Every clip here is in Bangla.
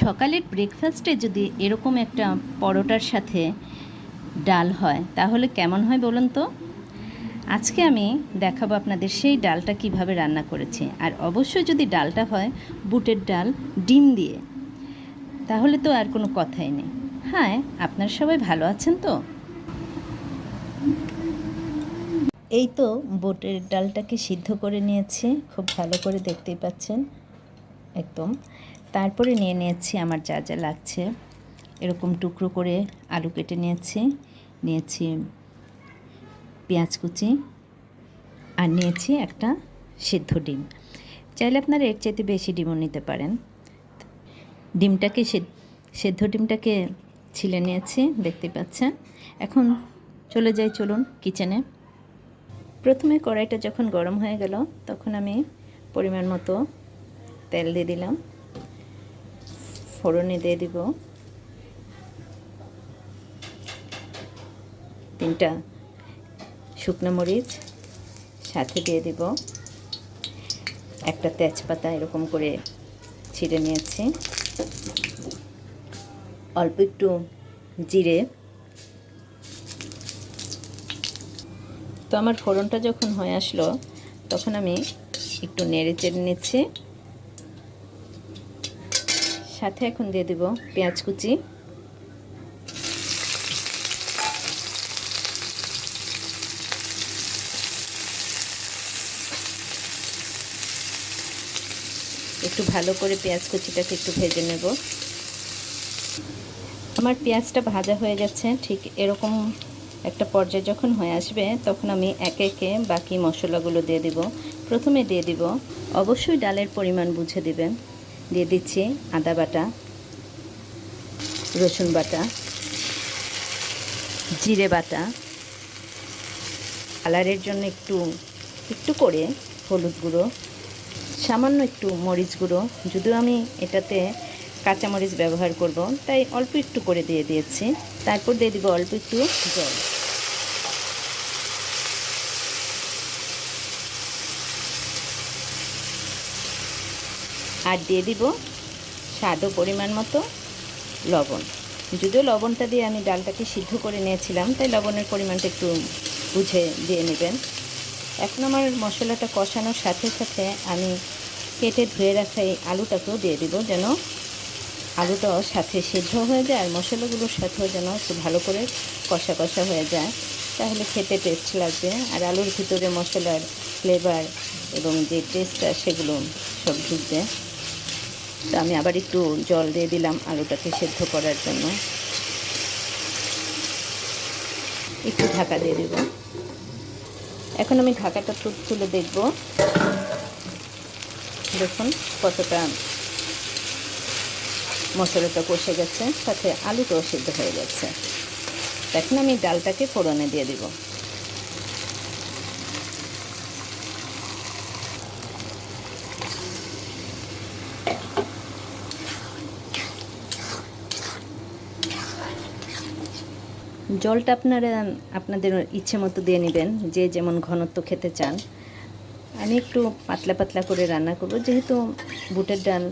সকালের ব্রেকফাস্টে যদি এরকম একটা পরোটার সাথে ডাল হয় তাহলে কেমন হয় বলুন তো। আজকে আমি দেখাবো আপনাদের সেই ডালটা কিভাবে রান্না করেছি। আর অবশ্যই যদি ডালটা হয় বুটের ডাল ডিম দিয়ে, তাহলে তো আর কোনো কথাই নেই। হ্যাঁ, আপনারা সবাই ভালো আছেন তো? এই তো বুটের ডালটাকে সিদ্ধ করে নিয়েছি, খুব ভালো করে দেখতেই পাচ্ছেন একদম। তারপরে নিয়ে নিয়েছি আমার যা যা লাগছে, এরকম টুকরো করে আলু কেটে নিয়েছি পেঁয়াজ কুচি, আর নিয়েছি একটা সিদ্ধ ডিম। চাইলে আপনারা এর চাইতে বেশি ডিমও নিতে পারেন। ডিমটাকে সেদ্ধ ডিমটাকে ছিলে নিয়েছি, দেখতে পাচ্ছেন। এখন চলুন কিচেনে। প্রথমে কড়াইটা যখন গরম হয়ে গেল তখন আমি পরিমাণ মতো তেল দিয়ে দিলাম। ফোড়নে দিয়ে দিব 3টা শুকনো মরিচ, সাথে দিয়ে দিব একটা তেজপাতা, এরকম করে ছিঁড়ে নিয়েছি, অল্প একটু জিরে। তো আমার ফোড়নটা যখন হয়ে আসলো তখন আমি একটু নেড়ে চেড়ে নিচ্ছি। সাথে এখন দিয়ে দেব পেঁয়াজ কুচি, একটু ভালো করে পেঁয়াজ কুচিটাকে একটু ভেজে নেব। আমার পেঁয়াজটা ভাজা হয়ে গেছে, ঠিক এরকম একটা পর্যায়ে যখন হয়ে আসবে তখন আমি একে একে বাকি মশলাগুলো দিয়ে দিব। প্রথমে দিয়ে দিব, অবশ্যই ডালের পরিমাণ বুঝে দিবেন, দিয়ে দিচ্ছি আদা বাটা, রসুন বাটা, জিরে বাটা, কালারের জন্য একটু করে হলুদ গুঁড়ো, সামান্য একটু মরিচ গুঁড়ো, যদিও আমি এটাতে কাঁচামরিচ ব্যবহার করব তাই অল্প একটু করে দিয়ে দিয়েছি। তারপর দিয়ে দিব অল্প একটু জল। আর দিয়ে দিব স্বাদ ও পরিমাণ মতো লবণ। যদিও লবণটা দিয়ে আমি ডালটাকে সিদ্ধ করে নিয়েছিলাম, তাই লবণের পরিমাণটা একটু বুঝে দিয়ে নেবেন। এখন আমার মশলাটা কষানোর সাথে সাথে আমি কেটে ধুয়ে রাখা এই আলুটাকেও দিয়ে দিব, যেন আলুটাও সাথে সিদ্ধ হয়ে যায় আর মশলাগুলোর সাথেও যেন একটু ভালো করে কষা কষা হয়ে যায়, তাহলে খেতে টেস্ট লাগবে। আর আলুর ভিতরে মশলার ফ্লেভার এবং যে টেস্টটা সেগুলো সব ঢুকবে। তো আমি আবার একটু জল দিয়ে দিলাম আলুটাকে সেদ্ধ করার জন্য। একটু ঢাকা দিয়ে দেব। এখন আমি ঢাকাটা তুলে দেখব, দেখুন কতটা মশলাটা কষে গেছে, সাথে আলুটাও সিদ্ধ হয়ে গেছে। এখন আমি ডালটাকে ফোড়নে দিয়ে দেব। জলটা আপনারা আপনাদের ইচ্ছে মতো দিয়ে নেবেন, যে যেমন ঘনত্ব খেতে চান। আমি একটু পাতলা পাতলা করে রান্না করব, যেহেতু বুটের ডাল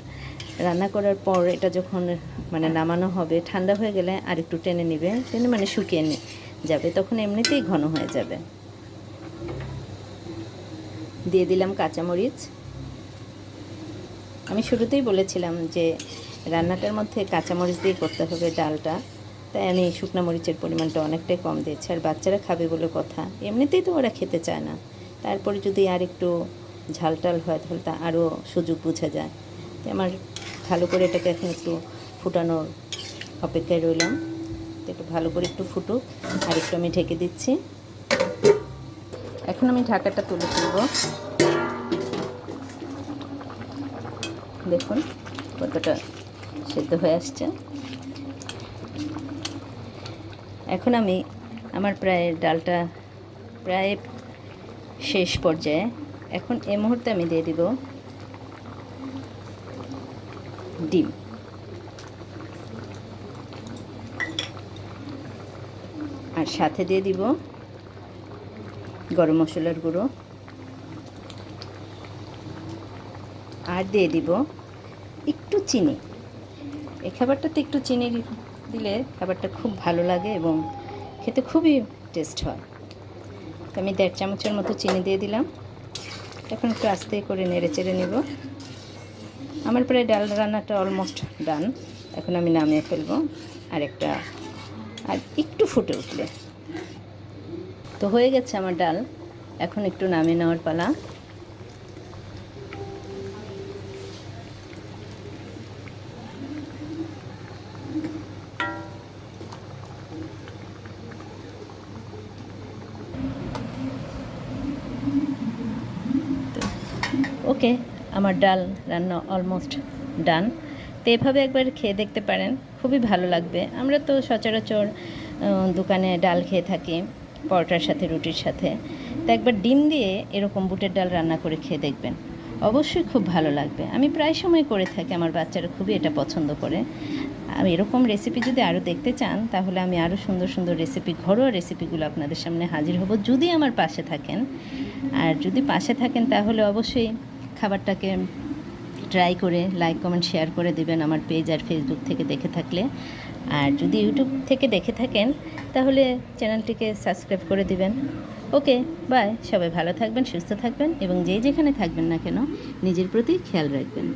রান্না করার পর এটা যখন নামানো হবে, ঠান্ডা হয়ে গেলে আর একটু টেনে শুকিয়ে যাবে, তখন এমনিতেই ঘন হয়ে যাবে। দিয়ে দিলাম কাঁচামরিচ। আমি শুরুতেই বলেছিলাম যে রান্নাটার মধ্যে কাঁচামরিচ দিয়ে করতে হবে ডালটা, তাই আমি শুকনো মরিচের পরিমাণটা অনেকটাই কম দিয়েছি। আর বাচ্চারা খাবে বলে কথা, এমনিতেই তো ওরা খেতে চায় না, তারপরে যদি আর একটু ঝালটাল হয় তাহলে তা আরও সুযোগ বোঝা যায়। তাই আমার ভালো করে এটাকে এখন একটু ফুটানোর অপেক্ষায় রইলাম। তো একটু ভালো করে একটু ফুটুক, আর একটু আমি ঢেকে দিচ্ছি। এখন আমি ঢাকাটা তুলে তুলব। দেখুন কতটা সেদ্ধ হয়ে আসছে। এখন আমার ডালটা প্রায় শেষ পর্যায়ে। এখন এই মুহূর্তে আমি দিয়ে দিব ডিম। আর সাথে দিয়ে দিব গরম মশলার গুঁড়ো, আর দিয়ে দিব একটু চিনি। এই খাবারটাতে একটু চিনি দিলে খাবারটা খুব ভালো লাগে এবং খেতে খুবই টেস্ট হয়। তো আমি 1.5 চামচের মতো চিনি দিয়ে দিলাম। এখন একটু আস্তে করে নেড়ে চেড়ে নেব। আমার প্রায় ডাল রান্নাটা অলমোস্ট ডান। এখন আমি নামিয়ে ফেলবো। আর একটু ফুটে উঠলে তো হয়ে গেছে আমার ডাল। এখন একটু নামিয়ে নেওয়ার পালা। ওকে, আমার ডাল রান্না অলমোস্ট ডান। তো এভাবে একবার খেয়ে দেখতে পারেন, খুবই ভালো লাগবে। আমরা তো সচরাচর দোকানে ডাল খেয়ে থাকি পরোটার সাথে, রুটির সাথে। তো একবার ডিম দিয়ে এরকম বুটের ডাল রান্না করে খেয়ে দেখবেন, অবশ্যই খুব ভালো লাগবে। আমি প্রায় সময় করে থাকি, আমার বাচ্চারা খুবই এটা পছন্দ করে। আর এরকম রেসিপি যদি আরও দেখতে চান তাহলে আমি আরও সুন্দর সুন্দর রেসিপি, ঘরোয়া রেসিপিগুলো আপনাদের সামনে হাজির হব, যদি আমার পাশে থাকেন। আর যদি পাশে থাকেন তাহলে অবশ্যই খাবারটাকে ট্রাই করে লাইক, কমেন্ট, শেয়ার করে দেবেন আমার পেজ আর ফেসবুক থেকে দেখে থাকলে। আর যদি ইউটিউব থেকে দেখে থাকেন তাহলে চ্যানেলটিকে সাবস্ক্রাইব করে দিবেন। ওকে, বাই। সবাই ভালো থাকবেন, সুস্থ থাকবেন এবং যেখানে থাকবেন না কেন নিজের প্রতি খেয়াল রাখবেন।